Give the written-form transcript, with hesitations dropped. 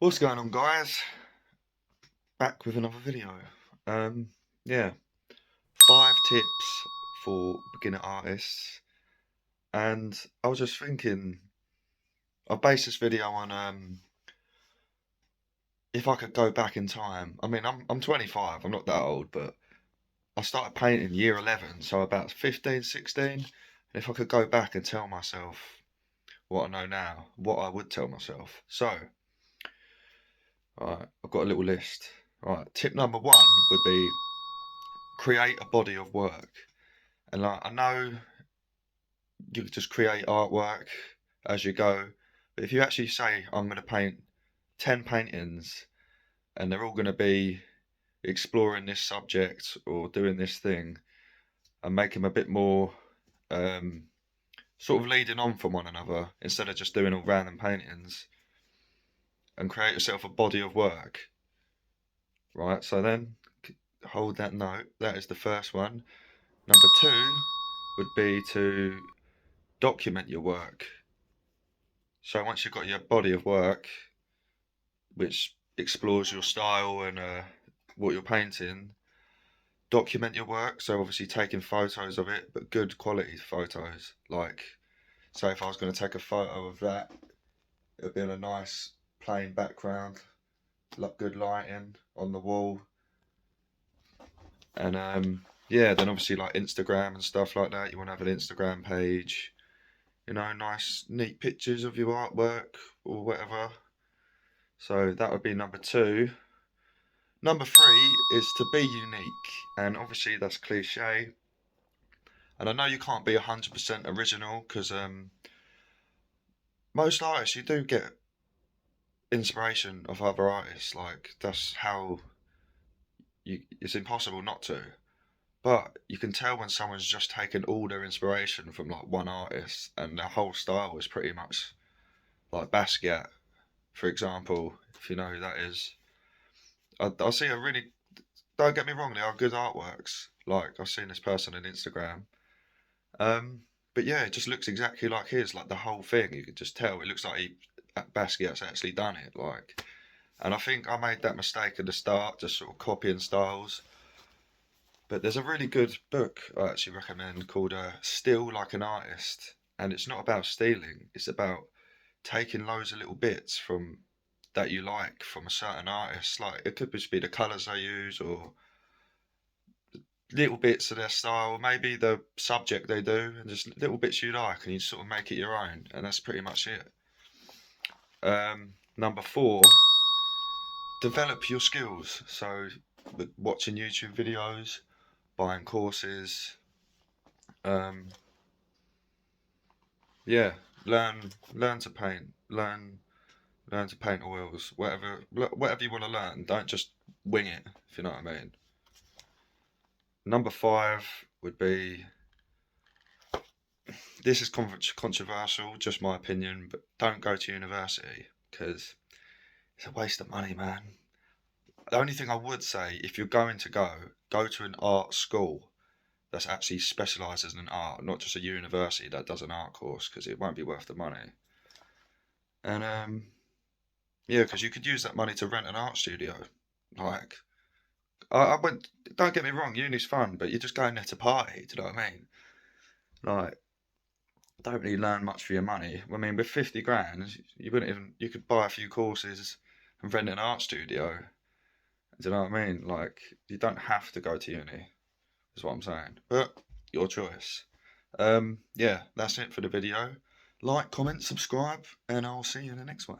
What's going on, guys? Back with another video. Yeah, 5 tips for beginner artists. And I was just thinking, I based this video on if I could go back in time. I mean, I'm 25. I'm not that old, but I started painting year 11, so about 15, 16. And if I could go back and tell myself what I know now, what I would tell myself. So, alright, I've got a little list. Alright, tip number 1 would be create a body of work. And like, I know you could just create artwork as you go, but if you actually say, I'm going to paint 10 paintings and they're all going to be exploring this subject or doing this thing, and make them a bit more sort of leading on from one another instead of just doing all random paintings, and create yourself a body of work. Right, so then hold that note. That is the first one. Number 2 would be to document your work. So once you've got your body of work, which explores your style and what you're painting, document your work. So obviously taking photos of it, but good quality photos. Like, say if I was going to take a photo of that, it would be in a nice plain background, like good lighting on the wall. And yeah, then obviously like Instagram and stuff like that, you want to have an Instagram page, you know, nice neat pictures of your artwork or whatever. So that would be number 2. Number 3 is to be unique, and obviously that's cliche. And I know you can't be 100% original because most artists, you do get inspiration of other artists. Like, that's how it's impossible not to. But you can tell when someone's just taken all their inspiration from like one artist and their whole style is pretty much like Basquiat, for example, if you know who that is. I see a really, don't get me wrong, they are good artworks. Like, I've seen this person on Instagram. But yeah, it just looks exactly like his, like the whole thing. You could just tell it looks like Basquiat's actually done it. Like, and I think I made that mistake at the start, just sort of copying styles. But there's a really good book I actually recommend called "Still Like an Artist," and it's not about stealing. It's about taking loads of little bits from that you like from a certain artist. Like, it could just be the colours they use or little bits of their style, maybe the subject they do, and just little bits you like, and you sort of make it your own, and that's pretty much it. Number 4, develop your skills. So, watching YouTube videos, buying courses, um, yeah, learn to paint, learn to paint oils, whatever you want to learn. Don't just wing it, if you know what I mean. Number 5 would be, this is controversial, just my opinion, but don't go to university because it's a waste of money, man. The only thing I would say, if you're going to go to an art school that's actually specialises in art, not just a university that does an art course, because it won't be worth the money. And yeah, because you could use that money to rent an art studio. Like, I went. Don't get me wrong, uni's fun, but you're just going there to party. Do you know what I mean? Like, don't really learn much for your money. I mean, with 50 grand, you wouldn't even, you could buy a few courses and rent an art studio. Do you know what I mean? Like, you don't have to go to uni, is what I'm saying. But, your choice. Yeah, that's it for the video. Like, comment, subscribe, and I'll see you in the next one.